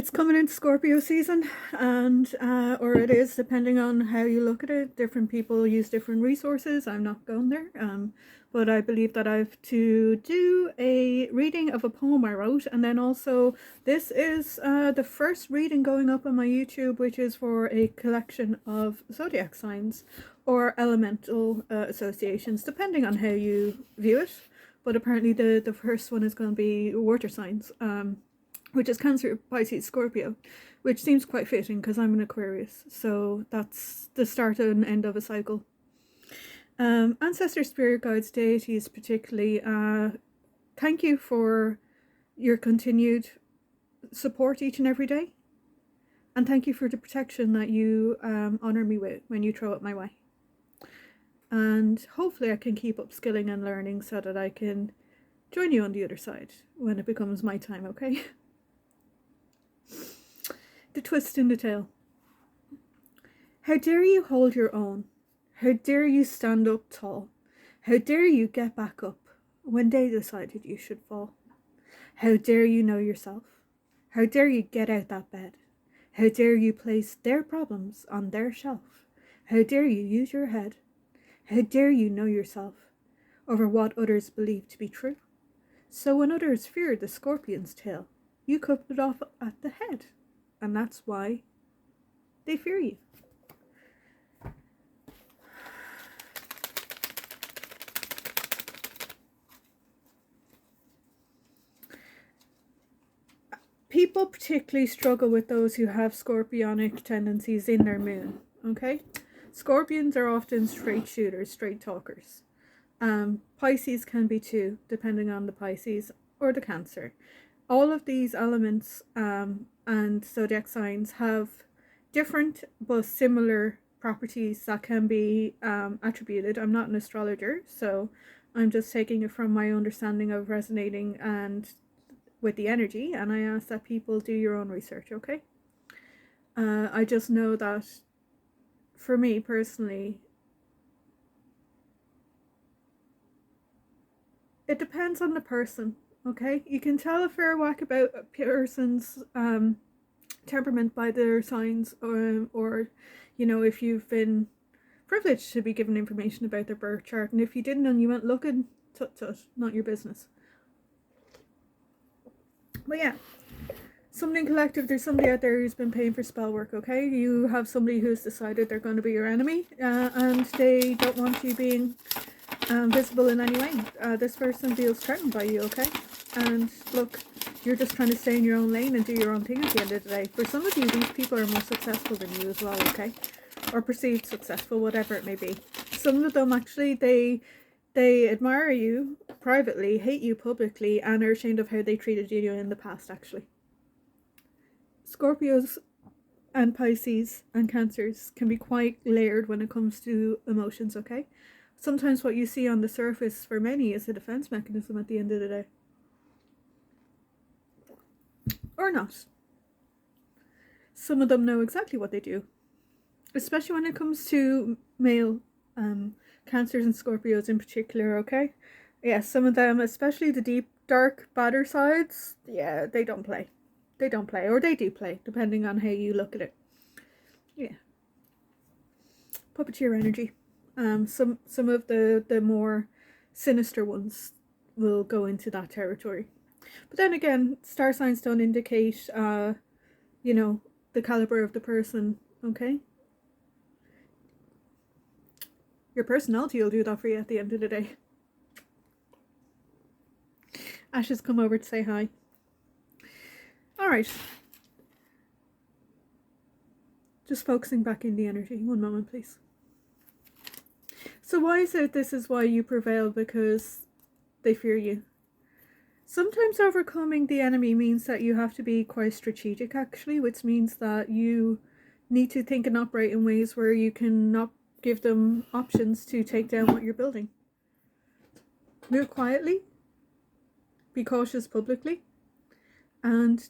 It's coming into Scorpio season, and or it is, depending on how you look at it. Different people use different resources. I'm not going there, but I believe that I have to do a reading of a poem I wrote, and then also this is the first reading going up on my YouTube, which is for a collection of zodiac signs or elemental associations, depending on how you view it. But apparently the first one is going to be water signs, which is Cancer, Pisces, Scorpio, which seems quite fitting because I'm an Aquarius. So that's the start and end of a cycle. Ancestor, spirit guides, deities particularly, thank you for your continued support each and every day. And thank you for the protection that you honour me with when you throw it my way. And hopefully I can keep upskilling and learning so that I can join you on the other side when it becomes my time, okay? The twist in the tale. How dare you hold your own? How dare you stand up tall? How dare you get back up when they decided you should fall? How dare you know yourself? How dare you get out that bed? How dare you place their problems on their shelf? How dare you use your head? How dare you know yourself over what others believe to be true? So when others fear the scorpion's tail, you cut it off at the head, and that's why they fear you. People particularly struggle with those who have scorpionic tendencies in their moon, okay? Scorpions are often straight shooters, straight talkers. Pisces can be too, depending on the Pisces or the Cancer. All of these elements and zodiac signs have different but similar properties that can be attributed. I'm not an astrologer, so I'm just taking it from my understanding of resonating and with the energy, and I ask that people do your own research, okay? I just know that for me personally, it depends on the person, okay? You can tell a fair whack about a person's temperament by their signs, or you know, if you've been privileged to be given information about their birth chart, and if you didn't and you went looking, tut tut, not your business. But yeah, something collective, there's somebody out there who's been paying for spell work, okay? You have somebody who's decided they're going to be your enemy, and they don't want you being visible in any way. This person feels threatened by you, okay? And look, you're just trying to stay in your own lane and do your own thing at the end of the day. For some of you, these people are more successful than you as well, okay? Or perceived successful, whatever it may be. Some of them actually, they admire you privately, hate you publicly, and are ashamed of how they treated you in the past, actually. Scorpios and Pisces and Cancers can be quite layered when it comes to emotions, okay? Sometimes what you see on the surface for many is a defense mechanism at the end of the day. Or not. Some of them know exactly what they do. Especially when it comes to male Cancers and Scorpios in particular, okay? Yeah, some of them, especially the deep, dark, badder sides, yeah, they don't play. They don't play, or they do play, depending on how you look at it. Yeah. Puppeteer energy. Some of the more sinister ones will go into that territory. But then again, star signs don't indicate, you know, the caliber of the person, okay? Your personality will do that for you at the end of the day. Ash has come over to say hi. Alright. Just focusing back in the energy. One moment, please. So why is it this is why you prevail? Because they fear you. Sometimes overcoming the enemy means that you have to be quite strategic, actually, which means that you need to think and operate in ways where you can not give them options to take down what you're building. Move quietly, be cautious publicly, and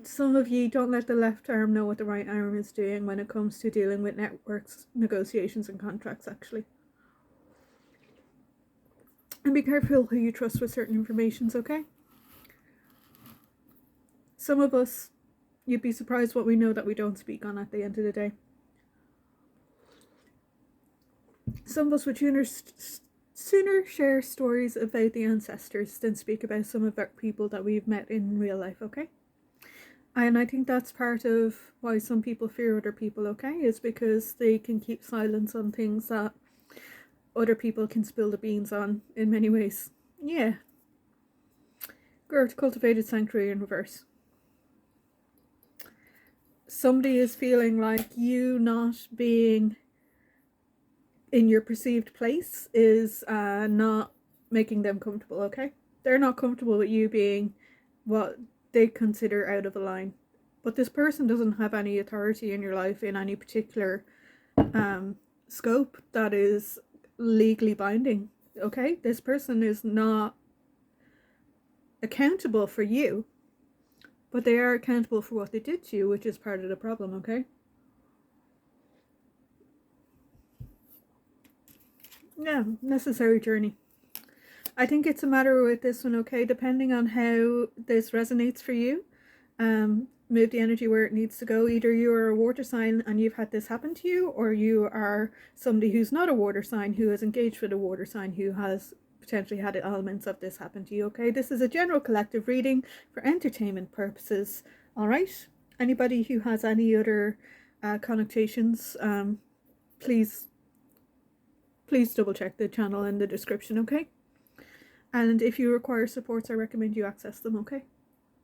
some of you don't let the left arm know what the right arm is doing when it comes to dealing with networks, negotiations and contracts, actually. And be careful who you trust with certain informations, okay? Some of us You'd be surprised what we know that we don't speak on at the end of the day. Some of us would sooner share stories about the ancestors than speak about some of our people that we've met in real life, okay? And I think that's part of why some people fear other people, okay? Is because they can keep silence on things that other people can spill the beans on in many ways. Yeah. Gert, cultivated sanctuary in reverse. Somebody is feeling like you not being in your perceived place is not making them comfortable, okay? They're not comfortable with you being what they consider out of line. But this person doesn't have any authority in your life in any particular scope that is legally binding, okay? This person is not accountable for you, but they are accountable for what they did to you, which is part of the problem, okay? Yeah, necessary journey. I think it's a matter with this one, okay, depending on how this resonates for you, move the energy where it needs to go. Either you are a water sign and you've had this happen to you, or you are somebody who's not a water sign who is engaged with a water sign who has potentially had elements of this happen to you, okay? This is a general collective reading for entertainment purposes, all right? Anybody who has any other connotations, please double check the channel in the description, okay? And if you require supports, I recommend you access them, okay?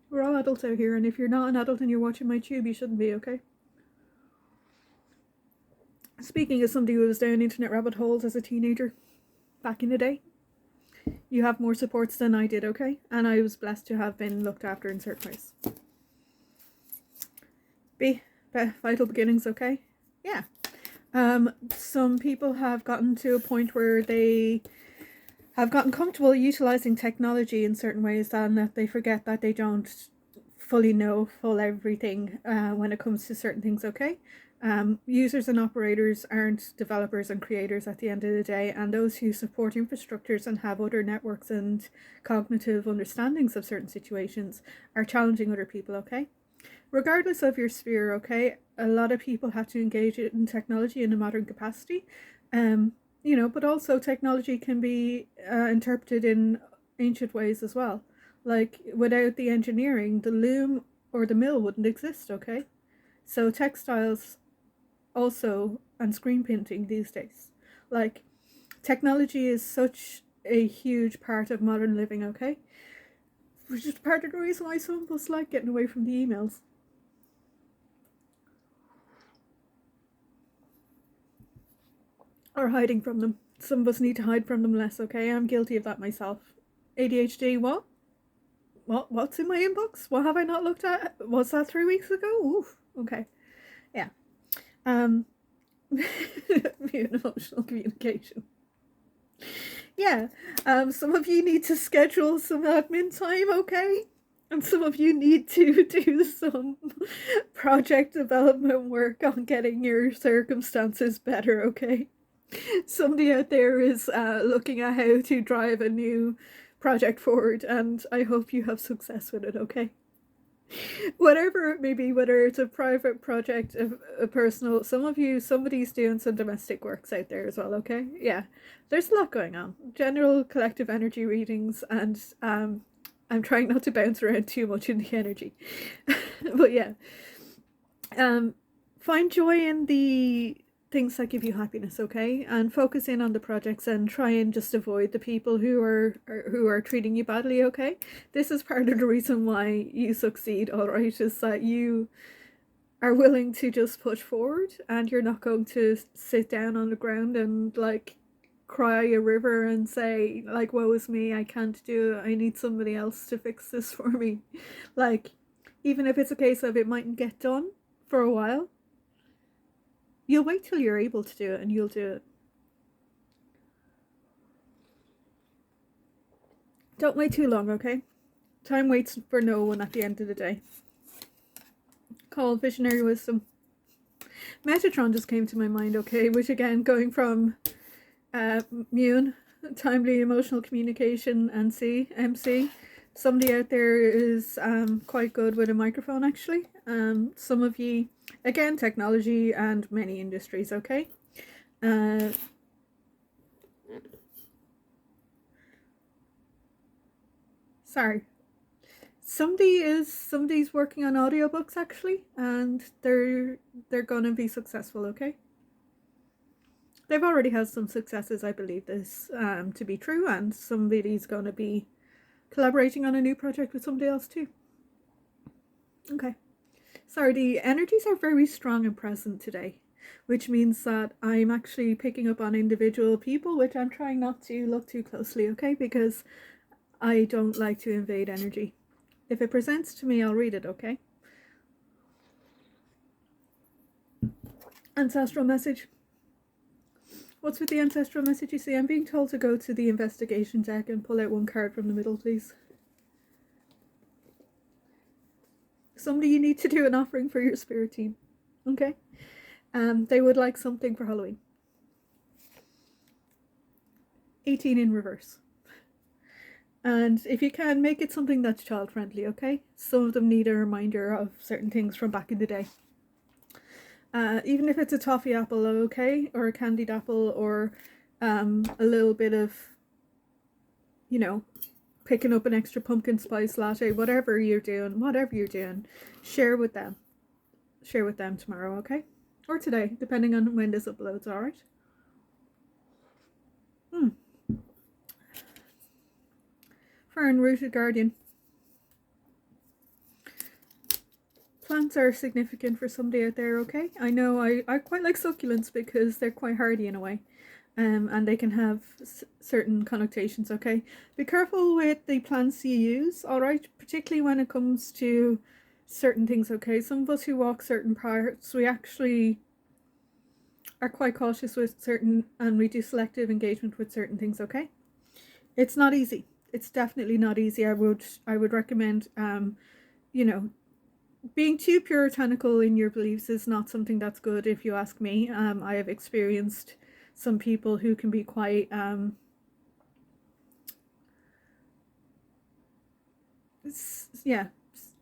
We're all adults out here, and if you're not an adult and you're watching my tube, you shouldn't be, okay? Speaking as somebody who was down internet rabbit holes as a teenager back in the day, you have more supports than I did, okay? And I was blessed to have been looked after in certain ways. B, vital beginnings, okay? Yeah. Some people have gotten to a point where they have gotten comfortable utilizing technology in certain ways, and that they forget that they don't fully know everything when it comes to certain things, okay? Users and operators aren't developers and creators at the end of the day, and those who support infrastructures and have other networks and cognitive understandings of certain situations are challenging other people, okay? Regardless of your sphere, okay, a lot of people have to engage in technology in a modern capacity, you know, but also technology can be interpreted in ancient ways as well. Like, without the engineering, the loom or the mill wouldn't exist, okay? So textiles also, and screen printing these days. Like, technology is such a huge part of modern living, okay? Which is part of the reason why some of us like getting away from the emails. Or hiding from them. Some of us need to hide from them less, okay? I'm guilty of that myself. ADHD, what? What's in my inbox? What have I not looked at? Was that 3 weeks ago? Oof. Okay. Yeah. Emotional communication. Yeah. Some of you need to schedule some admin time, okay? And some of you need to do some project development work on getting your circumstances better, okay? Somebody out there is looking at how to drive a new project forward, and I hope you have success with it, okay? Whatever it may be, whether it's a private project, a personal, somebody's doing some domestic works out there as well, okay? Yeah, there's a lot going on. General collective energy readings, and I'm trying not to bounce around too much in the energy. But yeah, find joy in the things that give you happiness, okay? And focus in on the projects and try and just avoid the people who are treating you badly, okay? This is part of the reason why you succeed, all right, is that you are willing to just push forward, and you're not going to sit down on the ground and like cry a river and say like, woe is me, I can't do it, I need somebody else to fix this for me. Like, even if it's a case of it mightn't get done for a while, you'll wait till you're able to do it, and you'll do it. Don't wait too long, okay? Time waits for no one at the end of the day. Call visionary wisdom. Metatron just came to my mind, okay? Which again, going from Mune, timely emotional communication, and MC, Somebody out there is quite good with a microphone, actually. Some of you, again, technology and many industries, okay? Sorry. Somebody's working on audiobooks, actually, and they're gonna be successful, okay? They've already had some successes, I believe this to be true, and somebody's gonna be collaborating on a new project with somebody else too. Okay. Sorry, the energies are very strong and present today, which means that I'm actually picking up on individual people, which I'm trying not to look too closely, okay? Because I don't like to invade energy. If it presents to me, I'll read it, okay? Ancestral message. What's with the ancestral message you see? I'm being told to go to the investigation deck and pull out one card from the middle, please. Somebody, you need to do an offering for your spirit team, okay? They would like something for Halloween. 18 in reverse. And if you can, make it something that's child friendly, okay? Some of them need a reminder of certain things from back in the day. Even if it's a toffee apple, okay? Or a candied apple, or a little bit of, you know, picking up an extra pumpkin spice latte, whatever you're doing, share with them. Share with them tomorrow, okay? Or today, depending on when this uploads, alright? Fern, Rooted Guardian. Plants are significant for somebody out there, okay? I know I quite like succulents because they're quite hardy in a way. And they can have certain connotations, okay? Be careful with the plants you use, alright? Particularly when it comes to certain things, okay? Some of us who walk certain parts, we actually are quite cautious with certain, and we do selective engagement with certain things, okay? It's not easy. It's definitely not easy. I would recommend, you know, being too puritanical in your beliefs is not something that's good, if you ask me. I have experienced some people who can be quite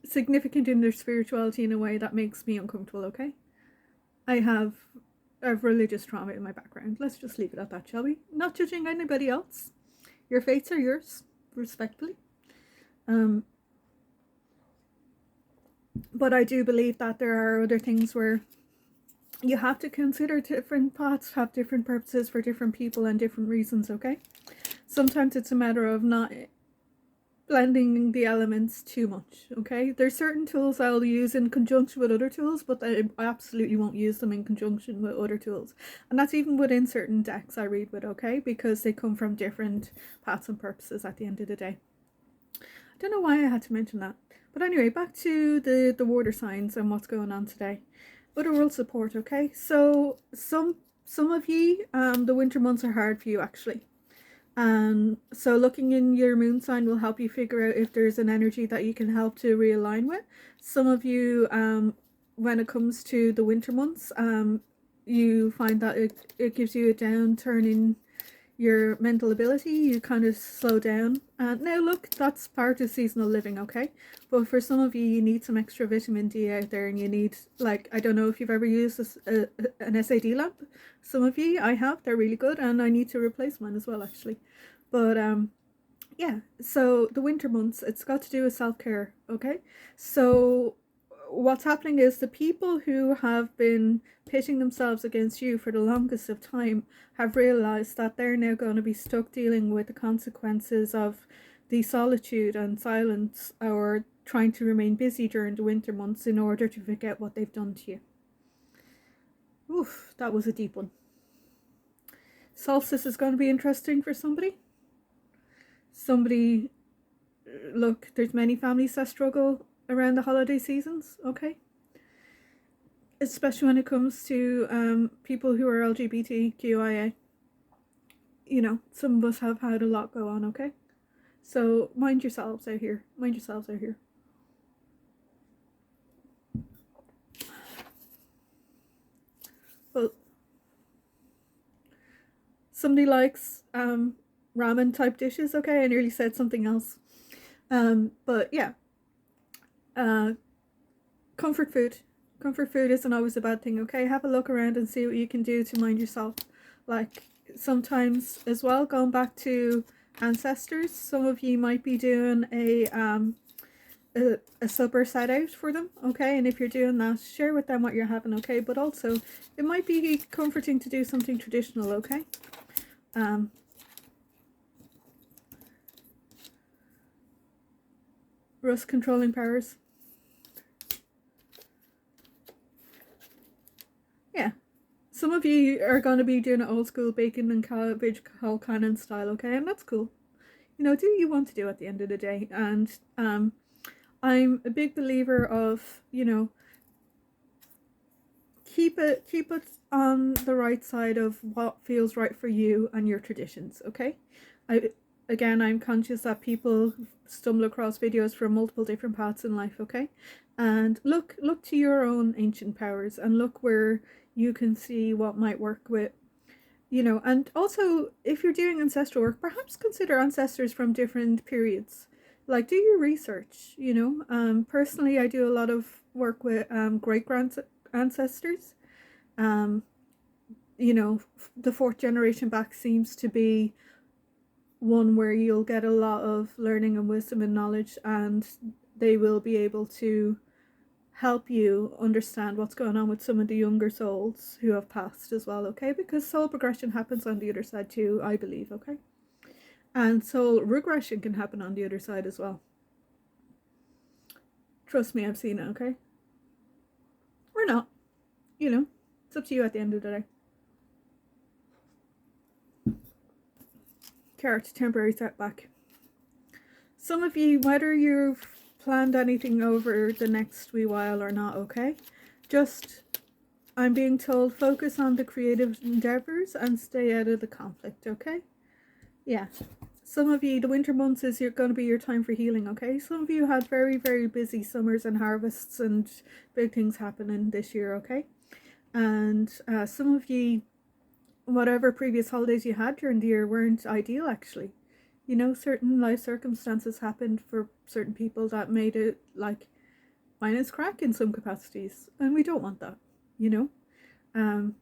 significant in their spirituality in a way that makes me uncomfortable, okay? I have religious trauma in my background. Let's just leave it at that, shall we? Not judging anybody else. Your fates are yours, respectfully. But I do believe that there are other things where you have to consider different paths have different purposes for different people and different reasons, okay? Sometimes it's a matter of not blending the elements too much, okay? There's certain tools I'll use in conjunction with other tools, but I absolutely won't use them in conjunction with other tools. And that's even within certain decks I read with, okay? Because they come from different paths and purposes at the end of the day. I don't know why I had to mention that. But anyway, back to the water signs and what's going on today. Otherworld support, okay? So some of you, the winter months are hard for you, actually. So looking in your moon sign will help you figure out if there's an energy that you can help to realign with. Some of you, when it comes to the winter months, you find that it gives you a downturn in your mental ability. You kind of slow down. Now look, that's part of seasonal living, okay? But for some of you, you need some extra vitamin D out there, and you need, like, I don't know if you've ever used an SAD lamp. Some of you, I have. They're really good, and I need to replace mine as well, actually. But yeah, so the winter months, it's got to do with self-care, okay? So what's happening is the people who have been pitting themselves against you for the longest of time have realized that they're now going to be stuck dealing with the consequences of the solitude and silence, or trying to remain busy during the winter months in order to forget what they've done to you. Oof, that was a deep one. Solstice is going to be interesting for somebody. Look, there's many families that struggle around the holiday seasons, okay? Especially when it comes to people who are LGBTQIA. You know, some of us have had a lot go on, okay? So mind yourselves out here. Mind yourselves out here. Well, somebody likes ramen type dishes, okay? I nearly said something else. But yeah, uh, comfort food. Comfort food isn't always a bad thing, okay? Have a look around and see what you can do to mind yourself. Like, sometimes as well, going back to ancestors, some of you might be doing a supper set out for them, okay? And if you're doing that, share with them what you're having, okay? But also, it might be comforting to do something traditional, okay? Rust controlling powers. Yeah. Some of you are going to be doing it old school bacon and cabbage whole cannon style, okay? And that's cool. You know, do what you want to do at the end of the day. And I'm a big believer of, you know, keep it on the right side of what feels right for you and your traditions, okay? I'm conscious that people stumble across videos from multiple different paths in life, okay? And look to your own ancient powers and look where you can see what might work with, you know. And also, if you're doing ancestral work, perhaps consider ancestors from different periods. Like, do your research, you know. Personally, I do a lot of work with great grand ancestors. You know, the fourth generation back seems to be one where you'll get a lot of learning and wisdom and knowledge, and they will be able to help you understand what's going on with some of the younger souls who have passed as well, okay? Because soul progression happens on the other side too, I believe, okay? And soul regression can happen on the other side as well. Trust me, I've seen it, okay? Or not. You know, it's up to you at the end of the day. Character temporary setback. Some of you, whether you've planned anything over the next wee while or not, okay? Just, I'm being told, focus on the creative endeavors and stay out of the conflict, okay? Yeah. Some of you, the winter months is going to be your time for healing, okay? Some of you had very, very busy summers and harvests and big things happening this year, okay? And some of you, whatever previous holidays you had during the year weren't ideal, actually. You know, certain life circumstances happened for certain people that made it, like, minus crack in some capacities. And we don't want that, you know?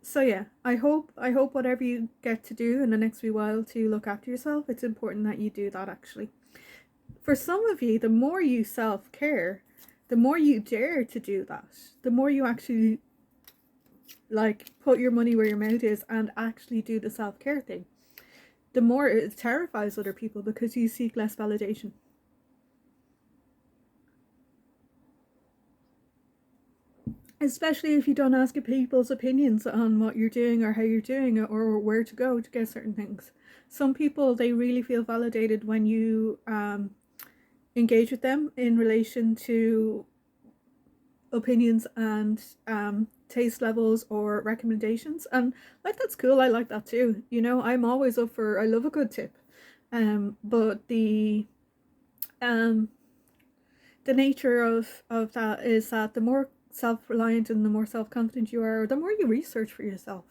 So yeah, I hope whatever you get to do in the next wee while to look after yourself, it's important that you do that, actually. For some of you, the more you self-care, the more you dare to do that, the more you actually, like, put your money where your mouth is and actually do the self-care thing, the more it terrifies other people because you seek less validation. Especially if you don't ask people's opinions on what you're doing or how you're doing it or where to go to get certain things. Some people, they really feel validated when you engage with them in relation to opinions and taste levels or recommendations, and like, that's cool. I like that too, you know. I'm always up for, I love a good tip, but the nature of that is that the more self-reliant and the more self-confident you are, the more you research for yourself,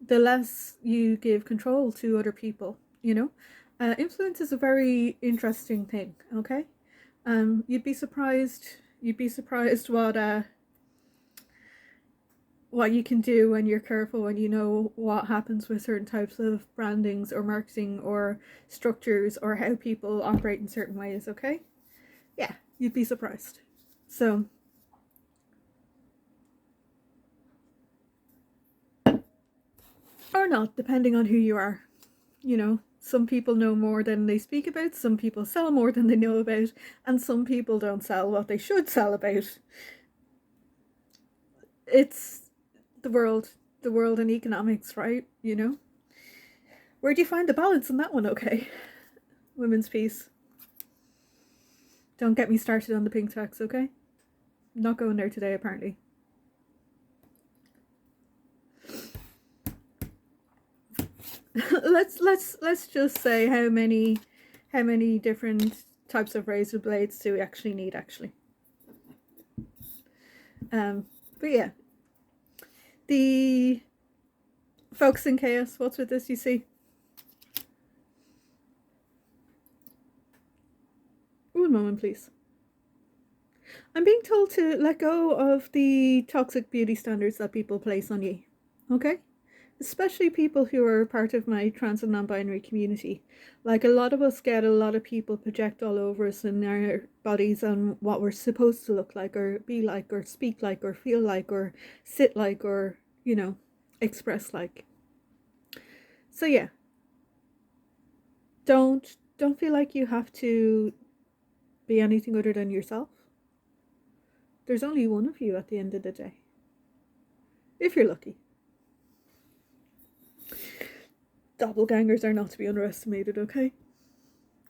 the less you give control to other people, you know. Influence is a very interesting thing, okay? You'd be surprised what you can do when you're careful and you know what happens with certain types of brandings or marketing or structures or how people operate in certain ways, okay? Yeah, you'd be surprised. So, or not, depending on who you are. You know, some people know more than they speak about, some people sell more than they know about, and some people don't sell what they should sell about. It's the world and economics, right? You know? Where do you find the balance in that one, okay? Women's peace. Don't get me started on the pink tax, okay? I'm not going there today, apparently. let's just say how many different types of razor blades do we actually need, actually. But yeah, the focus in chaos. What's with this? You see, oh, on, please. I'm being told to let go of the toxic beauty standards that people place on you. Okay? Especially people who are part of my trans and non-binary community. Like, a lot of us get a lot of people project all over us in our bodies on what we're supposed to look like, or be like, or speak like, or feel like, or sit like, or, you know, express like. So yeah, don't feel like you have to be anything other than yourself. There's only one of you at the end of the day, if you're lucky. Doppelgangers are not to be underestimated, okay?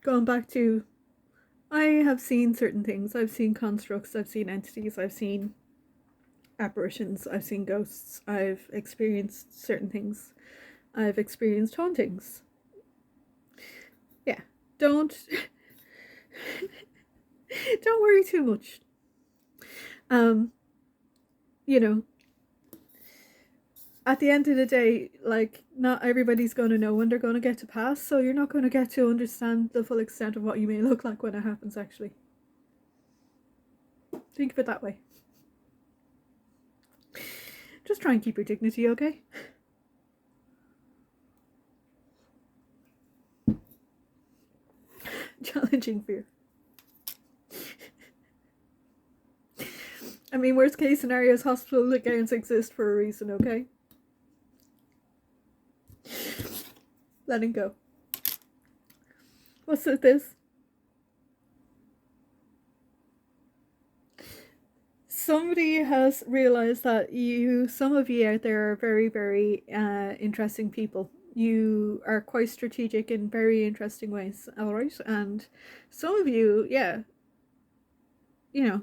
Going back to, I have seen certain things. I've seen constructs, I've seen entities, I've seen apparitions, I've seen ghosts, I've experienced certain things, I've experienced hauntings. Yeah, don't worry too much. You know, at the end of the day, like, not everybody's going to know when they're going to get to pass, so you're not going to get to understand the full extent of what you may look like when it happens, actually. Think of it that way. Just try and keep your dignity, okay? Challenging fear. I mean, worst case scenarios, hospital gowns exist for a reason, okay? Letting go. What's with this? Somebody has realized that some of you out there are very, very interesting people. You are quite strategic in very interesting ways, alright? And some of you, yeah, you know,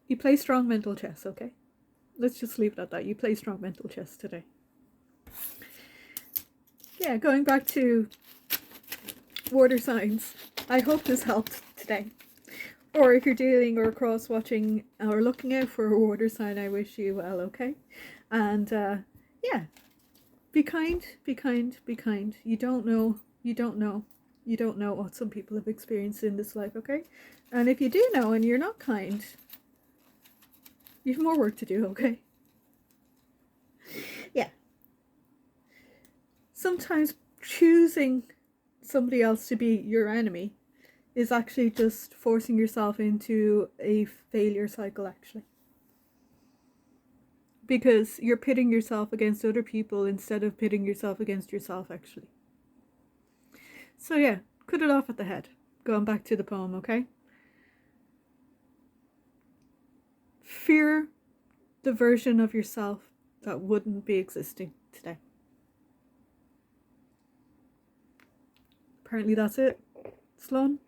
you play strong mental chess, okay? Let's just leave it at that. You play strong mental chess today. Yeah, going back to water signs, I hope this helped today. Or if you're dealing or cross-watching or looking out for a water sign, I wish you well, okay? And yeah, be kind, be kind, be kind. You don't know what some people have experienced in this life, okay? And if you do know and you're not kind, you have more work to do, okay? Yeah. Sometimes choosing somebody else to be your enemy is actually just forcing yourself into a failure cycle, actually. Because you're pitting yourself against other people instead of pitting yourself against yourself, actually. So yeah, cut it off at the head. Going back to the poem, okay? Fear the version of yourself that wouldn't be existing today. Apparently that's it. Sloan?